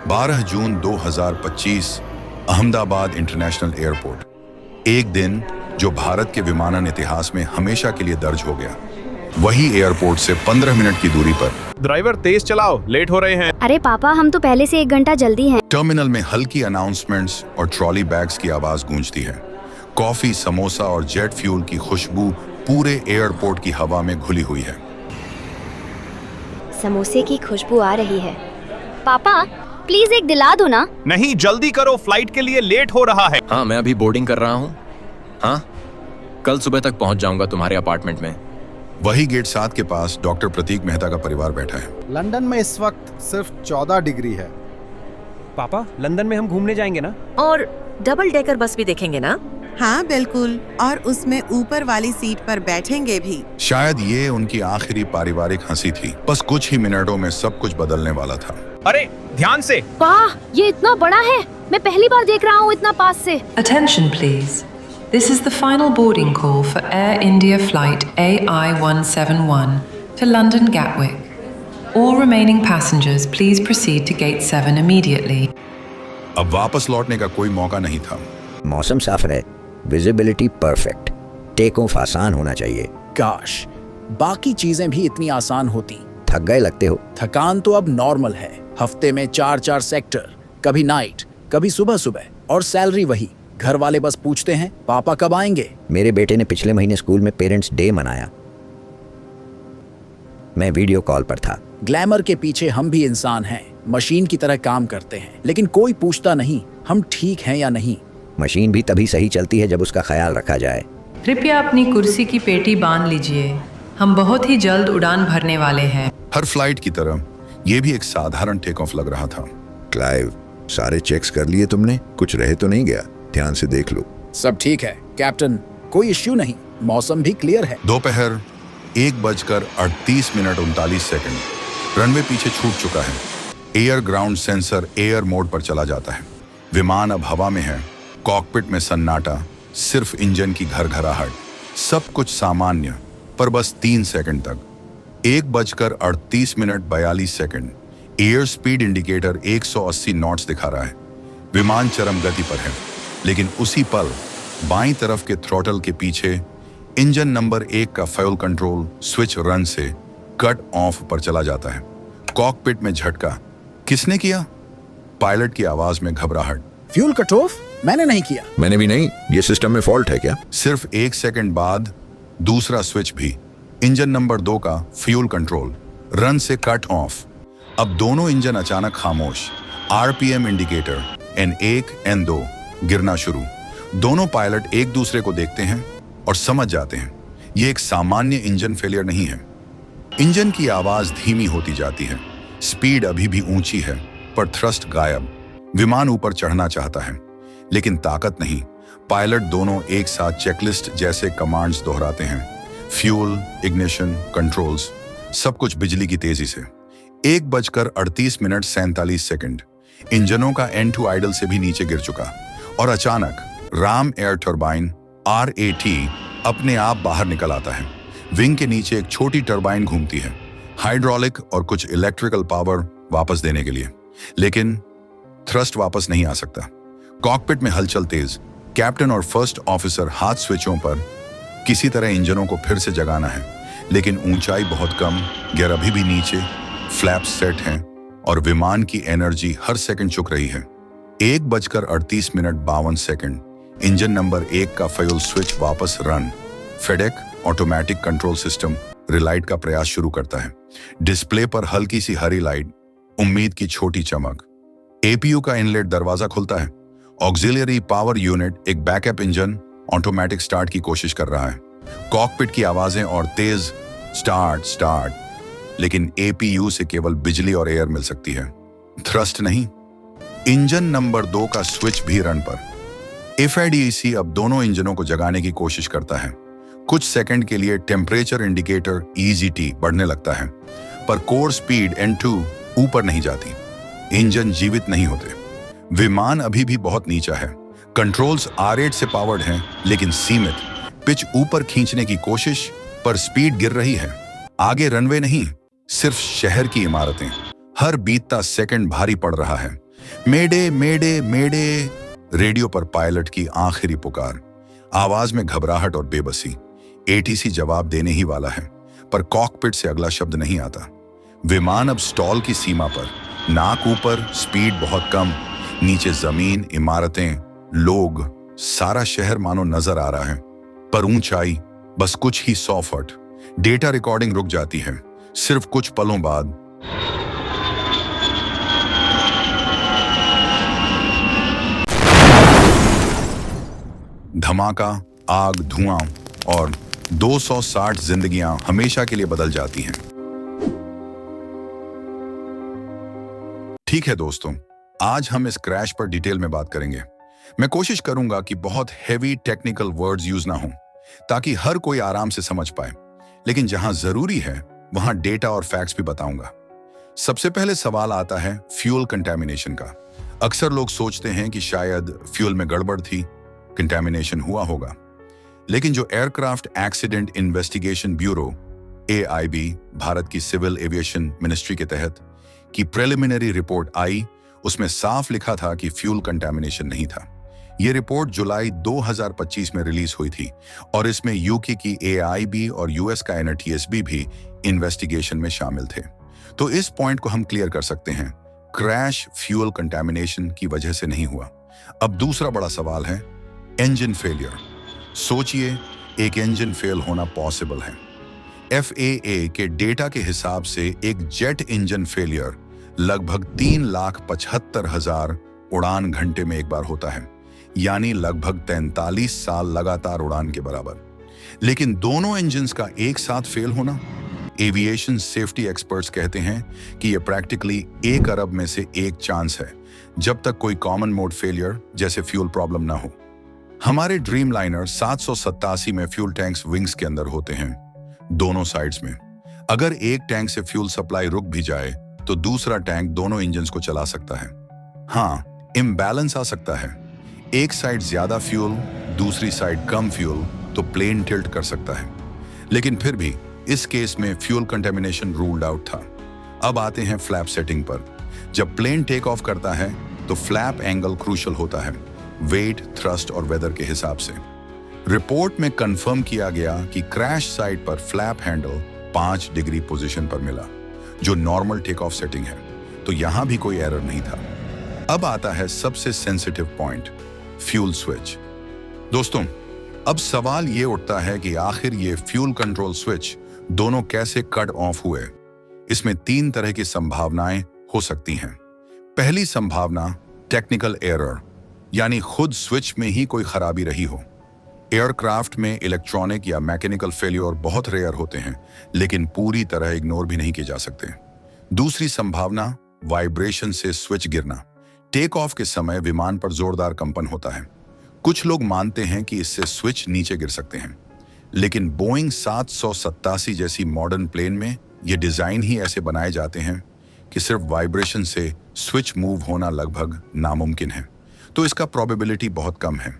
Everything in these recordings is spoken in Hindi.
12 जून 2025 अहमदाबाद इंटरनेशनल एयरपोर्ट। एक दिन जो भारत के विमानन इतिहास में हमेशा के लिए दर्ज हो गया। वही एयरपोर्ट से 15 मिनट की दूरी पर। ड्राइवर तेज चलाओ, लेट हो रहे हैं। अरे पापा, हम तो पहले से 1 घंटा जल्दी हैं। टर्मिनल में हल्की अनाउंसमेंट्स और ट्रॉली बैग्स की आवाज गूंजती है। कॉफी, समोसा और जेट फ्यूल की खुशबू पूरे एयरपोर्ट की हवा में घुली हुई है। समोसे की खुशबू आ रही है। पापा प्लीज एक दिला दो ना। नहीं, जल्दी करो, फ्लाइट के लिए लेट हो रहा है। हाँ, मैं अभी बोर्डिंग कर रहा हूँ। हाँ, कल सुबह तक पहुँच जाऊंगा तुम्हारे अपार्टमेंट में। वही गेट 7 के पास डॉक्टर प्रतीक मेहता का परिवार बैठा है। लंदन में इस वक्त सिर्फ 14 डिग्री है। पापा, लंदन में हम घूमने जाएंगे ना? और डबल डेकर बस भी देखेंगे ना? हाँ बिल्कुल, और उसमें ऊपर वाली सीट पर बैठेंगे भी। शायद ये उनकी आखिरी पारिवारिक हंसी थी। बस कुछ ही मिनटों में सब कुछ बदलने वाला था। अरे ध्यान से। वाह, ये इतना बड़ा है। मैं पहली बार देख रहा हूँ इतना पास से। Attention please. This is the final boarding call for Air India flight AI171 to London Gatwick. All remaining passengers please proceed to gate 7 immediately. अब वापस लौटने का कोई मौका नहीं था। मौसम साफ है, विजिबिलिटी परफेक्ट, टेक ऑफ आसान होना चाहिए। काश बाकी चीजें भी इतनी आसान होती। थक गए लगते हो। थकान तो अब नॉर्मल है। हफ्ते में 4 सेक्टर, कभी नाइट, कभी सुबह सुबह, और सैलरी वही। घर वाले बस पूछते हैं पापा कब आएंगे। मेरे बेटे ने पिछले महीने स्कूल में पेरेंट्स डे मनाया। मैं वीडियो कॉल पर था। ग्लैमर के पीछे हम भी इंसान हैं, मशीन की तरह काम करते हैं, लेकिन कोई पूछता नहीं हम ठीक हैं या नहीं। मशीन भी तभी सही चलती है जब उसका ख्याल रखा जाए। कृपया अपनी कुर्सी की पेटी बांध लीजिए, हम बहुत ही जल्द उड़ान भरने वाले हैं। हर फ्लाइट की तरह ये भी एक साधारण टेक ऑफ लग रहा था। क्लाइव, सारे चेक्स कर लिए तुमने? कुछ रह तो नहीं गया? ध्यान से देख लो। सब ठीक है कैप्टन, कोई इश्यू नहीं, मौसम भी क्लियर है। दोपहर 1:38:39। रनवे पीछे छूट चुका है। Air ground sensor air mode पर चला जाता है। विमान अब हवा में है। कॉकपिट में सन्नाटा, सिर्फ इंजन की घरघराहट। सब कुछ सामान्य, पर बस 3 सेकंड तक। 1:38:42। एयर स्पीड इंडिकेटर 180 नॉट्स दिखा रहा है। विमान चरम गति पर है, लेकिन उसी पल बाईं तरफ के थ्रॉटल के पीछे इंजन नंबर 1 का फ्यूल कंट्रोल स्विच रन से कट ऑफ पर चला जाता है। कॉकपिट में झटका। किसने किया? पायलट की आवाज में घबराहट। Fuel cut off? मैंने नहीं किया। मैंने भी नहीं। ये सिस्टम में फॉल्ट है क्या? सिर्फ 1 सेकंड बाद दूसरा स्विच भी। इंजन नंबर 2 का फ्यूल कंट्रोल रन से कट ऑफ। अब दोनों इंजन अचानक खामोश। आरपीएम इंडिकेटर N1 N2 गिरना शुरू। दोनों पायलट एक दूसरे को देखते हैं और समझ जाते हैं ये एक सामान्य इंजन फेलियर नहीं है। इंजन की आवाज धीमी होती जाती है। स्पीड अभी भी ऊंची है, पर थ्रस्ट गायब। विमान ऊपर चढ़ना चाहता है, लेकिन ताकत नहीं। पायलट दोनों एक साथ चेकलिस्ट जैसे कमांड्स दोहराते हैं। फ्यूल, इग्निशन, कंट्रोल्स, सब कुछ बिजली की तेजी से। 1:38:47। इंजनों का N2 आइडल से भी नीचे गिर चुका, और अचानक राम एयर टर्बाइन RAT अपने आप बाहर निकल आता है। विंग के नीचे एक छोटी टर्बाइन घूमती है, हाइड्रोलिक और कुछ इलेक्ट्रिकल पावर वापस देने के लिए, लेकिन थ्रस्ट वापस नहीं आ सकता। कॉकपिट में हलचल तेज। कैप्टन और फर्स्ट ऑफिसर हाथ स्विचों पर। किसी तरह इंजनों को फिर से जगाना है, लेकिन ऊंचाई बहुत कम, गियर अभी भी नीचे, फ्लैप्स सेट हैं और विमान की एनर्जी हर सेकंड चुक रही है। 1:38:52। इंजन नंबर 1 का फ्यूल स्विच वापस run. FADEC automatic control system relight का प्रयास शुरू करता है। डिस्प्ले पर हल्की सी हरी लाइट, उम्मीद की छोटी चमक। एपीयू का इनलेट दरवाजा खुलता है। ऑक्सिलरी पावर यूनिट, एक बैकअप इंजन, ऑटोमेटिक स्टार्ट की कोशिश कर रहा है। कॉकपिट की आवाजें और तेज स्टार्ट स्टार्ट, लेकिन एपीयू से केवल बिजली और एयर मिल सकती है, थ्रस्ट नहीं। इंजन नंबर 2 का स्विच भी रन पर। FADEC अब दोनों इंजनों को जगाने की कोशिश करता है। कुछ सेकंड के लिए टेम्परेचर इंडिकेटर EGT बढ़ने लगता है, पर कोर स्पीड N2 ऊपर नहीं जाती। इंजन जीवित नहीं होते। विमान अभी भी बहुत नीचा है। कंट्रोल्स R8 से पावर्ड हैं, लेकिन सीमित। पिच ऊपर खींचने की कोशिश, पर स्पीड गिर रही है। आगे रनवे नहीं, सिर्फ शहर की इमारतें। हर बीतता सेकंड भारी पड़ रहा है। मेडे मेडे मेडे। रेडियो पर पायलट की आखिरी पुकार, आवाज में घबराहट और बेबसी। एटीसी जवाब देने ही वाला है, पर कॉकपिट से अगला शब्द नहीं आता। विमान अब स्टॉल की सीमा पर, नाक ऊपर, स्पीड बहुत कम, नीचे जमीन, इमारतें, लोग, सारा शहर मानो नजर आ रहा है, पर ऊंचाई बस कुछ ही 100 फुट। डेटा रिकॉर्डिंग रुक जाती है सिर्फ कुछ पलों बाद। धमाका, आग, धुआं और 260 जिंदगियां हमेशा के लिए बदल जाती हैं। ठीक है दोस्तों, आज हम इस क्रैश पर डिटेल में बात करेंगे। मैं कोशिश करूंगा कि बहुत हेवी टेक्निकल वर्ड्स यूज ना हो, ताकि हर कोई आराम से समझ पाए, लेकिन जहां जरूरी है वहां डेटा और फैक्ट्स भी बताऊंगा। सबसे पहले सवाल आता है फ्यूल कंटेमिनेशन का। अक्सर लोग सोचते हैं कि शायद फ्यूल में गड़बड़ थी, कंटेमिनेशन हुआ होगा, लेकिन जो aircraft accident investigation bureau AIB, Bharat की सिविल एविएशन मिनिस्ट्री के तहत की प्रिलिमिनरी रिपोर्ट आई, उसमें साफ लिखा था कि फ्यूल कंटेमिनेशन नहीं था। यह रिपोर्ट जुलाई 2025 में रिलीज हुई थी और इसमें यूके की AIB और US का NTSB भी इन्वेस्टिगेशन में शामिल थे। तो इस पॉइंट को हम क्लियर कर सकते हैं, क्रैश फ्यूल कंटेमिनेशन की वजह से नहीं हुआ। अब दूसरा बड़ा सवाल है इंजन फेलियर। सोचिए, एक इंजन फेल होना पॉसिबल है। FAA के डेटा के हिसाब से एक जेट इंजन फेलियर लगभग 3,75,000 उड़ान घंटे में एक बार होता है, यानी लगभग 43 साल लगातार उड़ान के बराबर। लेकिन दोनों इंजन्स का एक साथ फेल होना, एविएशन सेफ्टी एक्सपर्ट्स कहते हैं कि यह प्रैक्टिकली 1 अरब में से 1 चांस है, जब तक कोई कॉमन मोड फेलियर जैसे फ्यूल प्रॉब्लम ना हो। हमारे ड्रीम लाइनर 787 में फ्यूल टैंक्स विंग्स के अंदर होते हैं, दोनों साइड्स में। अगर एक टैंक से फ्यूल सप्लाई रुक भी जाए तो दूसरा टैंक दोनों इंजन्स को चला सकता है। हाँ, इम्बैलेंस आ सकता है, एक साइड ज्यादा फ्यूल, दूसरी साइड कम फ्यूल, तो प्लेन टिल्ट कर सकता है। लेकिन फिर भी इस केस में फ्यूल कंटेमिनेशन रूल्ड आउट था। अब आते हैं फ्लैप सेटिंग पर। जब प्लेन टेक ऑफ करता है तो फ्लैप एंगल क्रूशियल होता है, वेट, थ्रस्ट और वेदर के हिसाब से। रिपोर्ट में कंफर्म किया गया कि क्रैश साइट पर फ्लैप हैंडल 5 डिग्री पोजीशन पर मिला, जो नॉर्मल टेक ऑफ सेटिंग है, तो यहां भी कोई एरर नहीं था। अब आता है सबसे सेंसिटिव पॉइंट, फ्यूल स्विच। दोस्तों, अब सवाल यह उठता है कि आखिर ये फ्यूल कंट्रोल स्विच दोनों कैसे कट ऑफ हुए। इसमें 3 तरह की संभावनाएं हो सकती हैं। पहली संभावना टेक्निकल एरर, यानी खुद स्विच में ही कोई खराबी रही हो। एयरक्राफ्ट में इलेक्ट्रॉनिक या मैकेनिकल फेलियर बहुत रेयर होते हैं, लेकिन पूरी तरह इग्नोर भी नहीं किए जा सकते। दूसरी संभावना वाइब्रेशन से स्विच गिरना। टेक ऑफ के समय विमान पर जोरदार कंपन होता है। कुछ लोग मानते हैं कि इससे स्विच नीचे गिर सकते हैं, लेकिन बोइंग 787 जैसी मॉडर्न प्लेन में ये डिजाइन ही ऐसे बनाए जाते हैं कि सिर्फ वाइब्रेशन से स्विच मूव होना लगभग नामुमकिन है, तो इसका प्रोबेबिलिटी बहुत कम है।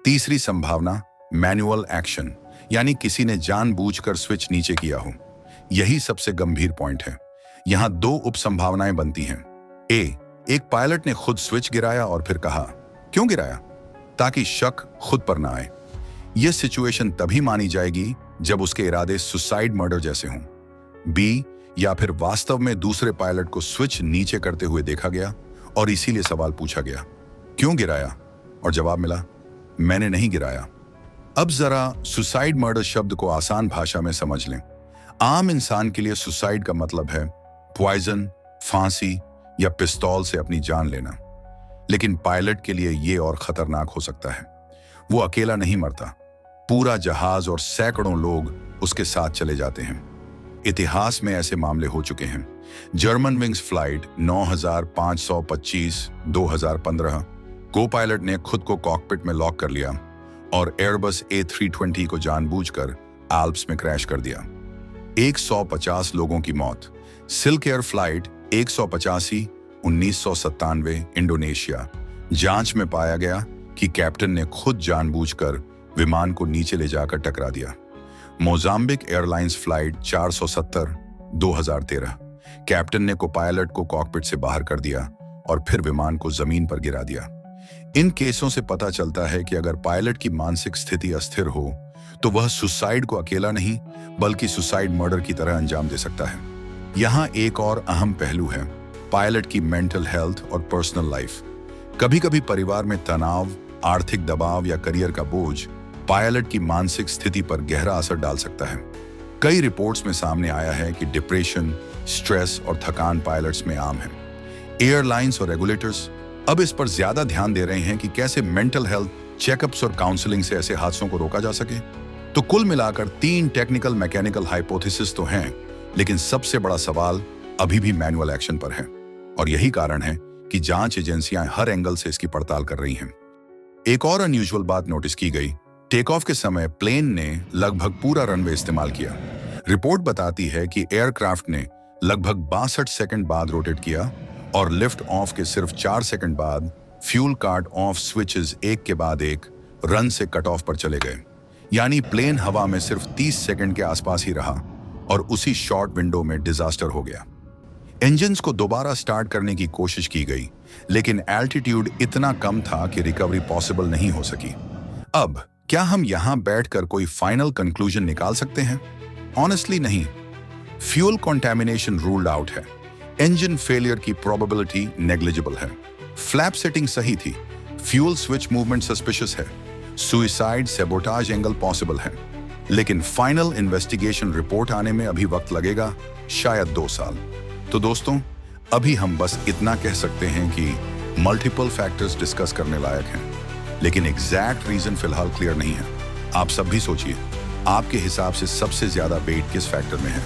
तीसरी संभावना मैनुअल एक्शन, यानी किसी ने जानबूझकर स्विच नीचे किया हो। यही सबसे गंभीर पॉइंट है। यहां 2 उप संभावनाएं बनती हैं। ए, एक पायलट ने खुद स्विच गिराया और फिर कहा, क्यों गिराया? ताकि शक खुद पर ना आए। यह सिचुएशन तभी मानी जाएगी जब उसके इरादे सुसाइड मर्डर जैसे हों। बी, या फिर वास्तव में दूसरे पायलट को स्विच नीचे करते हुए देखा गया और इसीलिए सवाल पूछा गया, क्यों गिराया? और जवाब मिला, मैंने नहीं गिराया। अब जरा सुसाइड मर्डर शब्द को आसान भाषा में समझ लें। आम इंसान के लिए सुसाइड का मतलब है पॉइजन, फांसी या पिस्तौल से अपनी जान लेना, लेकिन पायलट के लिए यह और खतरनाक हो सकता है। वो अकेला नहीं मरता, पूरा जहाज और सैकड़ों लोग उसके साथ चले जाते हैं। इतिहास में ऐसे मामले हो चुके हैं। जर्मन विंग्स फ्लाइट 9525 2015, को पायलट ने खुद को कॉकपिट में लॉक कर लिया और एयरबस A320 को जानबूझकर एल्प्स में क्रैश कर दिया। 150 लोगों की मौत। Silk air flight 185 1997 Indonesia. जांच में पाया गया कि कैप्टन ने खुद जानबूझकर विमान को नीचे ले जाकर टकरा दिया। मोजाम्बिक एयरलाइंस फ्लाइट 470 2013, कैप्टन ने को पायलट को कॉकपिट से बाहर कर दिया और फिर विमान को जमीन पर गिरा दिया। इन केसों से पता चलता है कि अगर पायलट की मानसिक स्थिति अस्थिर हो तो वह सुसाइड को अकेला नहीं बल्कि सुसाइड मर्डर की तरह अंजाम दे सकता है। यहाँ एक और अहम पहलू है, पायलट की मेंटल हेल्थ और पर्सनल लाइफ। कभी कभी परिवार में तनाव, आर्थिक दबाव या करियर का बोझ पायलट की मानसिक स्थिति पर गहरा असर डाल सकता है। कई रिपोर्ट्स में सामने आया है कि डिप्रेशन, स्ट्रेस और थकान पायलट्स में आम है। एयरलाइंस और रेगुलेटर्स अब इस पर ज्यादा ध्यान दे रहे हैं कि कैसे मेंटल हेल्थ चेकअप्स और काउंसलिंग से ऐसे हादसों को रोका जा सके। तो कुल मिलाकर 3 टेक्निकल मैकेनिकल हाइपोथेसिस तो हैं, लेकिन सबसे बड़ा सवाल अभी भी मैनुअल एक्शन पर है। और यही कारण है कि जांच एजेंसियां हर एंगल से इसकी पड़ताल कर रही हैं। एक और अनयूजुअल बात नोटिस की गई, टेक ऑफ के समय प्लेन ने लगभग पूरा रनवे इस्तेमाल किया। रिपोर्ट बताती है कि एयरक्राफ्ट ने लगभग 62 सेकंड बाद रोटेट किया और लिफ्ट ऑफ के सिर्फ 4 सेकंड बाद फ्यूल कार्ड ऑफ स्विचेस एक के बाद एक रन से कट ऑफ पर चले गए। यानी प्लेन हवा में सिर्फ 30 सेकंड के आसपास ही रहा और उसी शॉर्ट विंडो में डिजास्टर हो गया। इंजन्स को दोबारा स्टार्ट करने की कोशिश की गई, लेकिन एल्टीट्यूड इतना कम था कि रिकवरी पॉसिबल नहीं हो सकी। अब क्या हम यहां बैठकर कोई फाइनल कंक्लूजन निकाल सकते हैं? ऑनेस्टली नहीं। फ्यूल कंटामिनेशन रूल्ड आउट है, इंजन फेलियर की प्रोबेबिलिटी नेग्लिजिबल है, फ्लैप सेटिंग सही थी, फ्यूल स्विच मूवमेंट सस्पिशियस है, सुइसाइड सैबोटाज एंगल पॉसिबल है, लेकिन फाइनल इन्वेस्टिगेशन रिपोर्ट आने में अभी वक्त लगेगा, शायद 2 साल। तो दोस्तों, अभी हम बस इतना कह सकते हैं कि मल्टीपल फैक्टर्स डिस्कस करने लायक हैं, लेकिन एग्जैक्ट रीजन फिलहाल क्लियर नहीं है। आप सब भी सोचिए, आपके हिसाब से सबसे ज्यादा वेट किस फैक्टर में है?